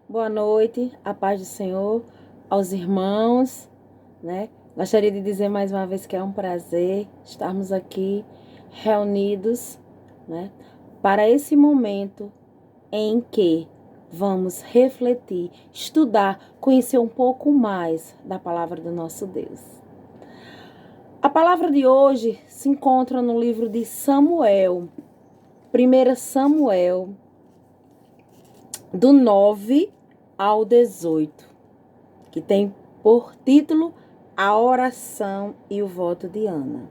Boa noite, a paz do Senhor, aos irmãos, né? Gostaria de dizer mais uma vez que é um prazer estarmos aqui reunidos, né? Para esse momento em que vamos refletir, estudar, conhecer um pouco mais da palavra do nosso Deus. A palavra de hoje se encontra no livro de Samuel, 1 Samuel, do 9 ao 18, que tem por título A Oração e o Voto de Ana.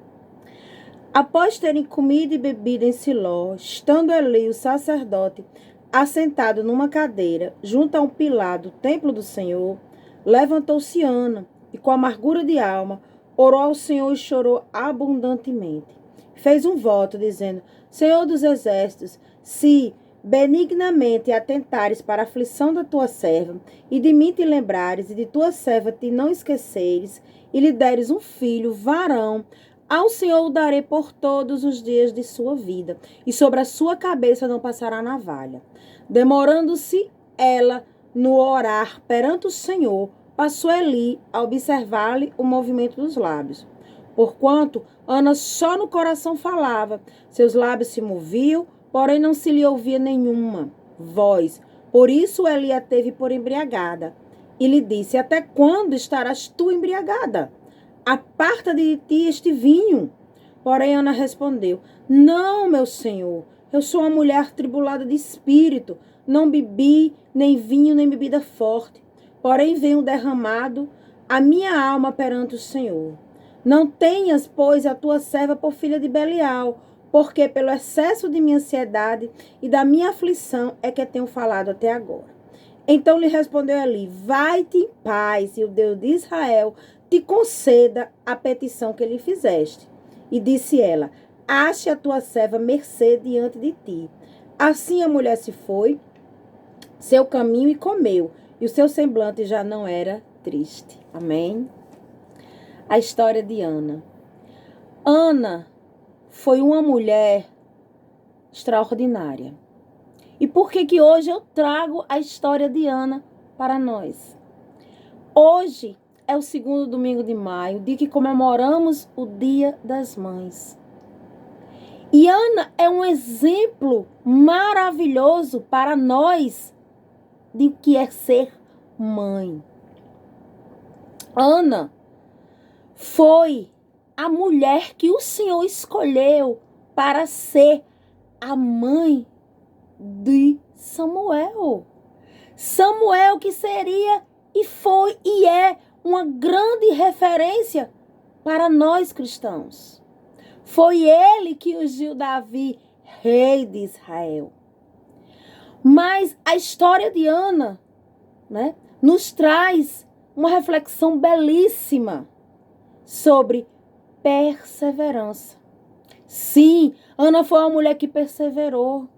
Após terem comido e bebido em Siló, estando Eli, o sacerdote, assentado numa cadeira, junto a um pilar do templo do Senhor, levantou-se Ana, e com amargura de alma, orou ao Senhor e chorou abundantemente. Fez um voto, dizendo: Senhor dos exércitos, se benignamente atentares para a aflição da tua serva, e de mim te lembrares, e de tua serva te não esqueceres, e lhe deres um filho, varão, ao Senhor o darei por todos os dias de sua vida, e sobre a sua cabeça não passará navalha. Demorando-se ela no orar perante o Senhor, passou Eli a observar-lhe o movimento dos lábios. Porquanto Ana só no coração falava, seus lábios se moviam, porém não se lhe ouvia nenhuma voz. Por isso Eli a teve por embriagada. E lhe disse: Até quando estarás tu embriagada? Aparta de ti este vinho. Porém Ana respondeu: Não, meu senhor, eu sou uma mulher tribulada de espírito, não bebi nem vinho nem bebida forte, porém venho derramado a minha alma perante o Senhor. Não tenhas, pois, a tua serva por filha de Belial, porque pelo excesso de minha ansiedade e da minha aflição é que tenho falado até agora. Então lhe respondeu Eli: Vai-te em paz, e o Deus de Israel te conceda a petição que lhe fizeste. E disse ela: Ache a tua serva mercê diante de ti. Assim a mulher se foi, seu caminho, e comeu, e o seu semblante já não era triste. Amém? A história de Ana. Ana foi uma mulher extraordinária. E por que hoje eu trago a história de Ana para nós? Hoje é o 2º domingo de maio, dia que comemoramos o Dia das Mães. E Ana é um exemplo maravilhoso para nós de o que é ser mãe. Ana foi a mulher que o Senhor escolheu para ser a mãe de Samuel. Samuel, que seria e foi e é uma grande referência para nós cristãos. Foi ele que ungiu Davi, rei de Israel. Mas a história de Ana, né, nos traz uma reflexão belíssima sobre perseverança. Sim, Ana foi uma mulher que perseverou.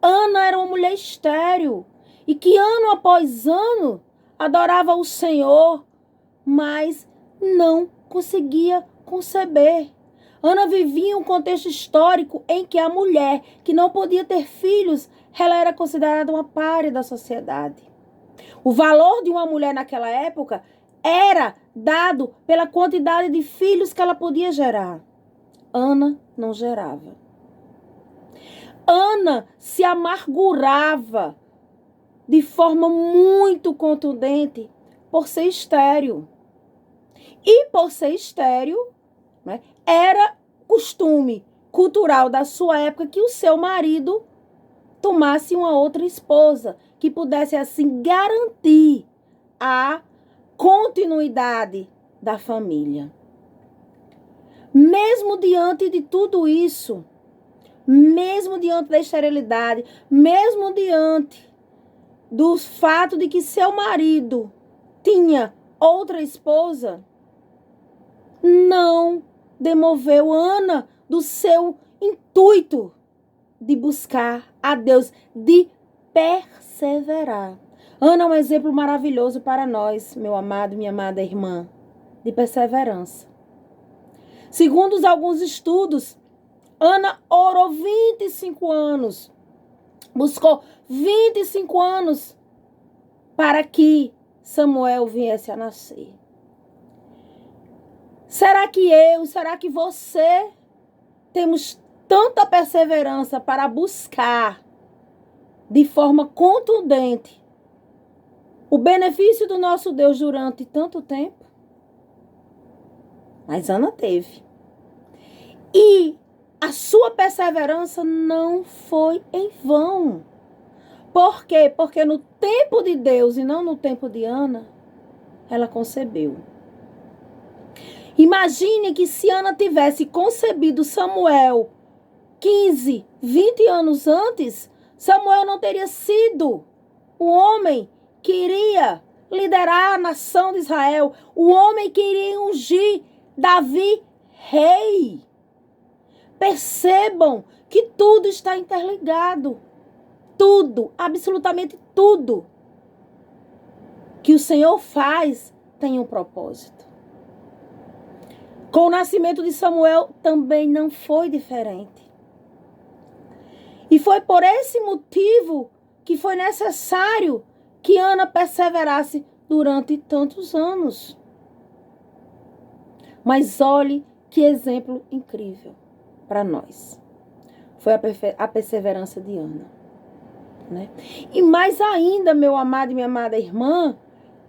Ana era uma mulher estéril e que ano após ano adorava o Senhor, mas não conseguia conceber. Ana vivia em um contexto histórico em que a mulher que não podia ter filhos, ela era considerada uma pária da sociedade. O valor de uma mulher naquela época era dado pela quantidade de filhos que ela podia gerar. Ana não gerava. Ana se amargurava de forma muito contundente por ser estéril. E por ser estéril, né, era costume cultural da sua época que o seu marido tomasse uma outra esposa, que pudesse assim garantir a continuidade da família. Mesmo diante de tudo isso, mesmo diante da esterilidade, mesmo diante do fato de que seu marido tinha outra esposa, não demoveu Ana do seu intuito de buscar a Deus, de perseverar. Ana é um exemplo maravilhoso para nós, meu amado, minha amada irmã, de perseverança. Segundo alguns estudos, Ana orou 25 anos, buscou 25 anos para que Samuel viesse a nascer. Será que você temos tanta perseverança para buscar de forma contundente o benefício do nosso Deus durante tanto tempo? Mas Ana teve. E a sua perseverança não foi em vão. Por quê? Porque no tempo de Deus e não no tempo de Ana, ela concebeu. Imagine que se Ana tivesse concebido Samuel 15, 20 anos antes, Samuel não teria sido o homem que iria liderar a nação de Israel, o homem que iria ungir Davi rei. Percebam que tudo está interligado. Tudo, absolutamente tudo que o Senhor faz tem um propósito. Com o nascimento de Samuel também não foi diferente. E foi por esse motivo que foi necessário que Ana perseverasse durante tantos anos. Mas olhe que exemplo incrível para nós. Foi a perseverança de Ana. Né? E mais ainda, meu amado e minha amada irmã,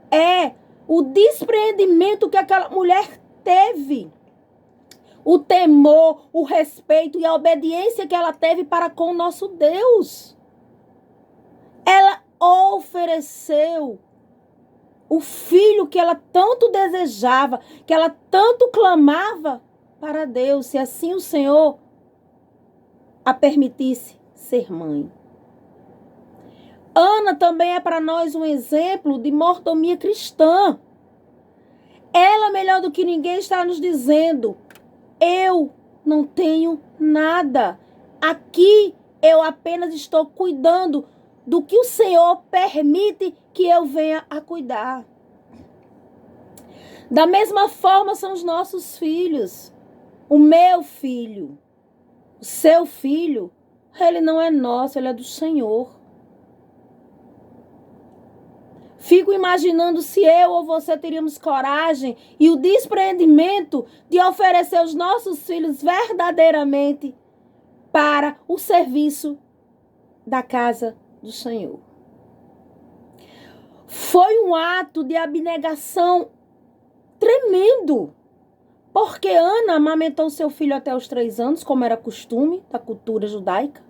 é o despreendimento que aquela mulher teve. O temor, o respeito e a obediência que ela teve para com o nosso Deus. Ela ofereceu o filho que ela tanto desejava, que ela tanto clamava para Deus, se assim o Senhor a permitisse ser mãe. Ana também é para nós um exemplo de mordomia cristã. Ela, melhor do que ninguém, está nos dizendo: eu não tenho nada. Aqui eu apenas estou cuidando do que o Senhor permite que eu venha a cuidar. Da mesma forma são os nossos filhos. O meu filho, o seu filho, ele não é nosso, ele é do Senhor. Fico imaginando se eu ou você teríamos coragem e o despreendimento de oferecer os nossos filhos verdadeiramente para o serviço da casa do Senhor. Foi um ato de abnegação tremendo, porque Ana amamentou seu filho até os 3 anos, como era costume da cultura judaica.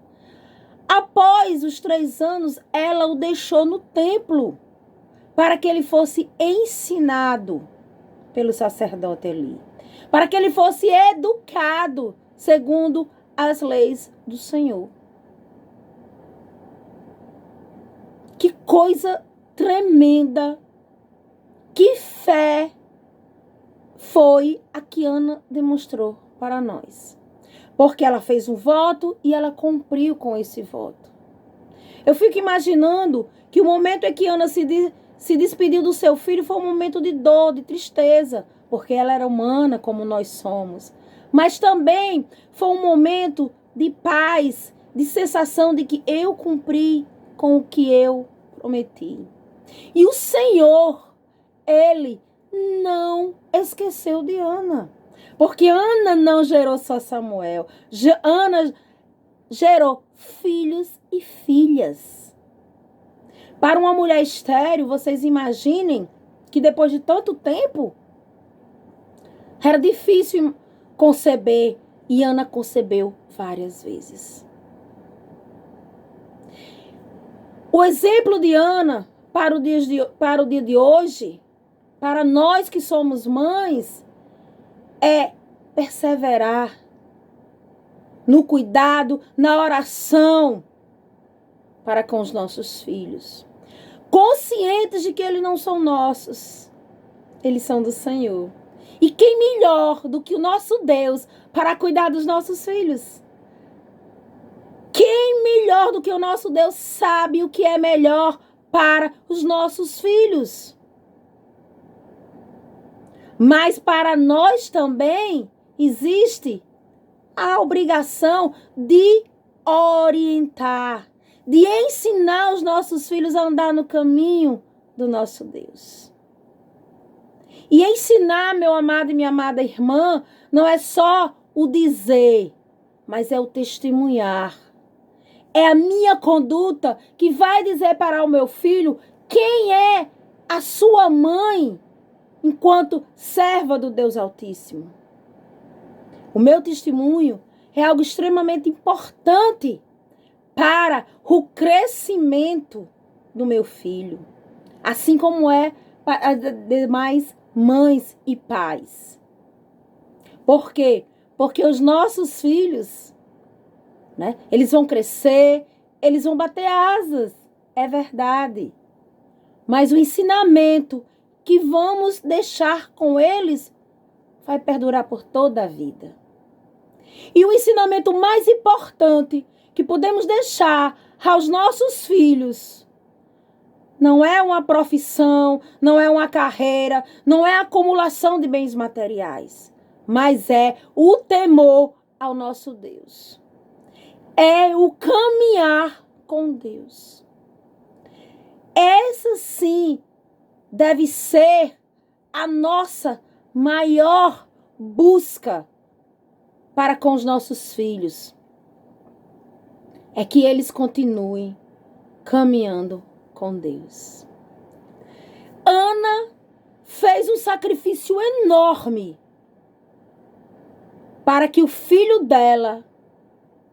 Após os 3 anos, ela o deixou no templo, para que ele fosse ensinado pelo sacerdote Eli, para que ele fosse educado segundo as leis do Senhor. Que coisa tremenda, que fé foi a que Ana demonstrou para nós. Porque ela fez um voto e ela cumpriu com esse voto. Eu fico imaginando que o momento em que Ana se despediu do seu filho foi um momento de dor, de tristeza, porque ela era humana como nós somos. Mas também foi um momento de paz, de sensação de que eu cumpri com o que eu prometi. E o Senhor, Ele não esqueceu de Ana. Porque Ana não gerou só Samuel. Ana gerou filhos e filhas. Para uma mulher estéril, vocês imaginem que depois de tanto tempo, era difícil conceber. E Ana concebeu várias vezes. O exemplo de Ana para o dia de hoje, para nós que somos mães, é perseverar no cuidado, na oração para com os nossos filhos. Conscientes de que eles não são nossos, eles são do Senhor. E quem melhor do que o nosso Deus para cuidar dos nossos filhos? Quem melhor do que o nosso Deus sabe o que é melhor para os nossos filhos? Mas para nós também existe a obrigação de orientar, de ensinar os nossos filhos a andar no caminho do nosso Deus. E ensinar, meu amado e minha amada irmã, não é só o dizer, mas é o testemunhar. É a minha conduta que vai dizer para o meu filho quem é a sua mãe enquanto serva do Deus Altíssimo. O meu testemunho é algo extremamente importante para o crescimento do meu filho, assim como é para as demais mães e pais. Por quê? Porque os nossos filhos, né, eles vão crescer, eles vão bater asas, é verdade. Mas o ensinamento que vamos deixar com eles vai perdurar por toda a vida. E o ensinamento mais importante que podemos deixar aos nossos filhos não é uma profissão, não é uma carreira, não é a acumulação de bens materiais, mas é o temor ao nosso Deus. É o caminhar com Deus. Essa sim deve ser a nossa maior busca para com os nossos filhos. É que eles continuem caminhando com Deus. Ana fez um sacrifício enorme para que o filho dela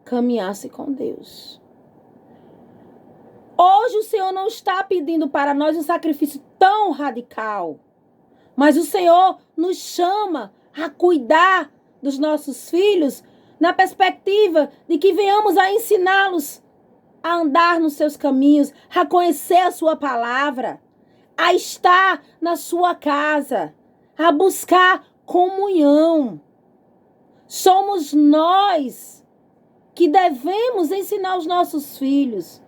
caminhasse com Deus. Hoje o Senhor não está pedindo para nós um sacrifício tão radical, mas o Senhor nos chama a cuidar dos nossos filhos na perspectiva de que venhamos a ensiná-los a andar nos seus caminhos, a conhecer a sua palavra, a estar na sua casa, a buscar comunhão. Somos nós que devemos ensinar os nossos filhos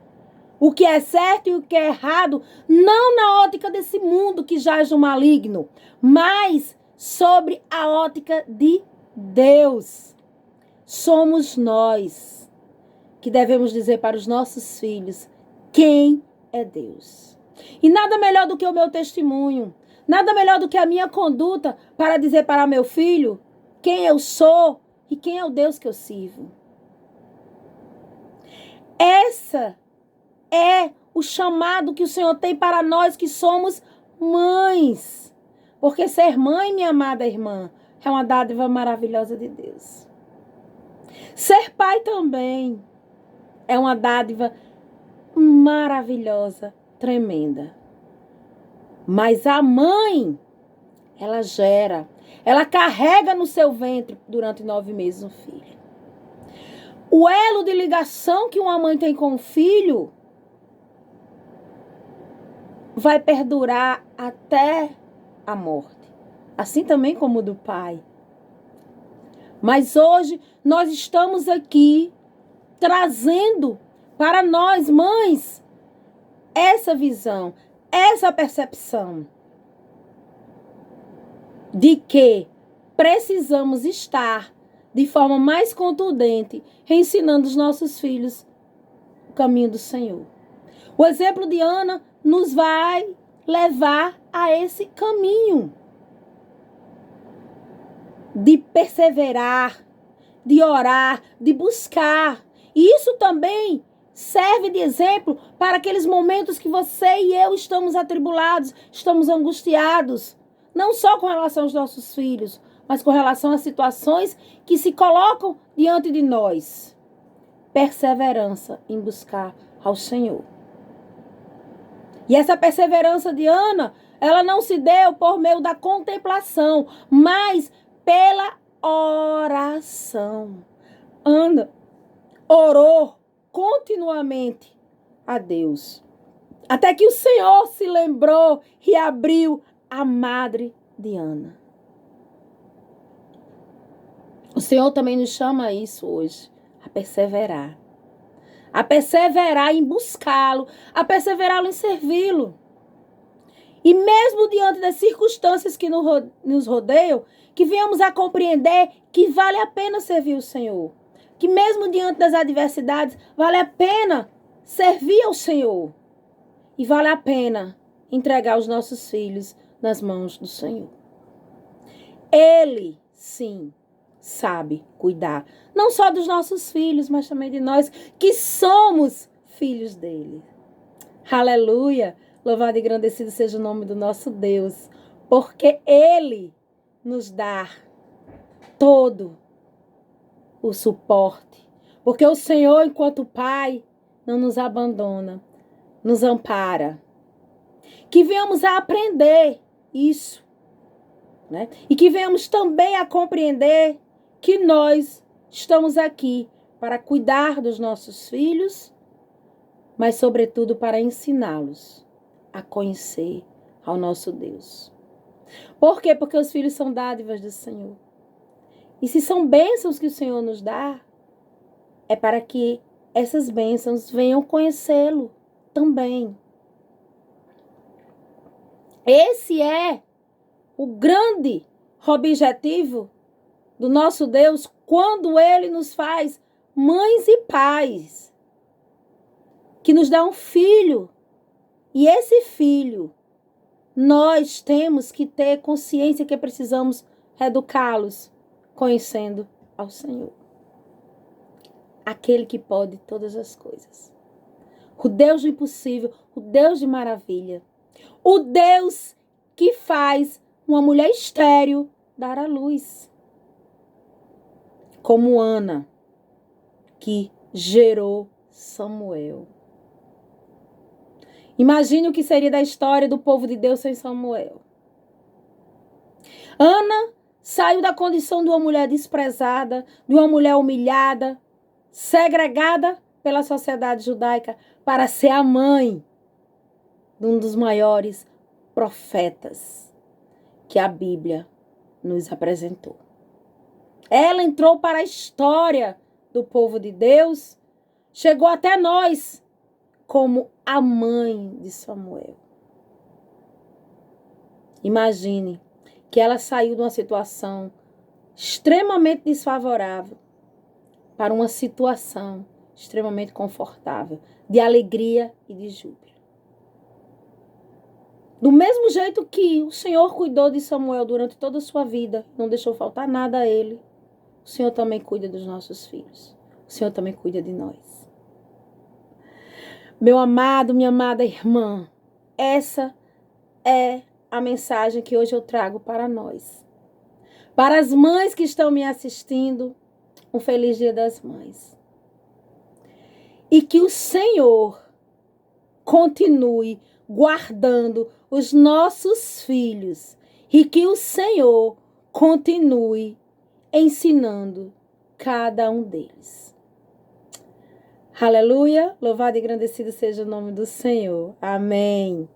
o que é certo e o que é errado, não na ótica desse mundo que jaz no maligno, mas sobre a ótica de Deus. Somos nós que devemos dizer para os nossos filhos quem é Deus. E nada melhor do que o meu testemunho, nada melhor do que a minha conduta para dizer para meu filho quem eu sou e quem é o Deus que eu sirvo. Essa é o chamado que o Senhor tem para nós que somos mães. Porque ser mãe, minha amada irmã, é uma dádiva maravilhosa de Deus. Ser pai também é uma dádiva maravilhosa, tremenda. Mas a mãe, ela gera, ela carrega no seu ventre durante 9 meses um filho. O elo de ligação que uma mãe tem com o filho vai perdurar até a morte. Assim também como o do pai. Mas hoje nós estamos aqui trazendo para nós, mães, essa visão, essa percepção de que precisamos estar de forma mais contundente ensinando os nossos filhos o caminho do Senhor. O exemplo de Ana nos vai levar a esse caminho de perseverar, de orar, de buscar. E isso também serve de exemplo para aqueles momentos que você e eu estamos atribulados, estamos angustiados, não só com relação aos nossos filhos, mas com relação às situações que se colocam diante de nós. Perseverança em buscar ao Senhor. E essa perseverança de Ana, ela não se deu por meio da contemplação, mas pela oração. Ana orou continuamente a Deus, até que o Senhor se lembrou e abriu a madre de Ana. O Senhor também nos chama a isso hoje, a perseverar. A perseverar em buscá-lo, a perseverá-lo em servi-lo. E mesmo diante das circunstâncias que nos rodeiam, que venhamos a compreender que vale a pena servir o Senhor. Que mesmo diante das adversidades, vale a pena servir ao Senhor. E vale a pena entregar os nossos filhos nas mãos do Senhor. Ele, sim, sabe cuidar, não só dos nossos filhos, mas também de nós que somos filhos dele. Aleluia! Louvado e engrandecido seja o nome do nosso Deus, porque ele nos dá todo o suporte. Porque o Senhor, enquanto Pai, não nos abandona, nos ampara. Que venhamos a aprender isso, né? E que venhamos também a compreender que nós estamos aqui para cuidar dos nossos filhos, mas sobretudo para ensiná-los a conhecer ao nosso Deus. Por quê? Porque os filhos são dádivas do Senhor. E se são bênçãos que o Senhor nos dá, é para que essas bênçãos venham conhecê-lo também. Esse é o grande objetivo do nosso Deus quando Ele nos faz mães e pais, que nos dá um filho. E esse filho, nós temos que ter consciência que precisamos educá-los, conhecendo ao Senhor. Aquele que pode todas as coisas. O Deus do impossível, o Deus de maravilha. O Deus que faz uma mulher estéril dar à luz. Como Ana, que gerou Samuel. Imagine o que seria da história do povo de Deus sem Samuel. Ana saiu da condição de uma mulher desprezada, de uma mulher humilhada, segregada pela sociedade judaica, para ser a mãe de um dos maiores profetas que a Bíblia nos apresentou. Ela entrou para a história do povo de Deus, chegou até nós como a mãe de Samuel. Imagine que ela saiu de uma situação extremamente desfavorável para uma situação extremamente confortável, de alegria e de júbilo. Do mesmo jeito que o Senhor cuidou de Samuel durante toda a sua vida, não deixou faltar nada a ele, o Senhor também cuida dos nossos filhos. O Senhor também cuida de nós. Meu amado, minha amada irmã, essa é a mensagem que hoje eu trago para nós. Para as mães que estão me assistindo, um feliz Dia das Mães. E que o Senhor continue guardando os nossos filhos. E que o Senhor continue ensinando cada um deles. Aleluia, louvado e engrandecido seja o nome do Senhor. Amém.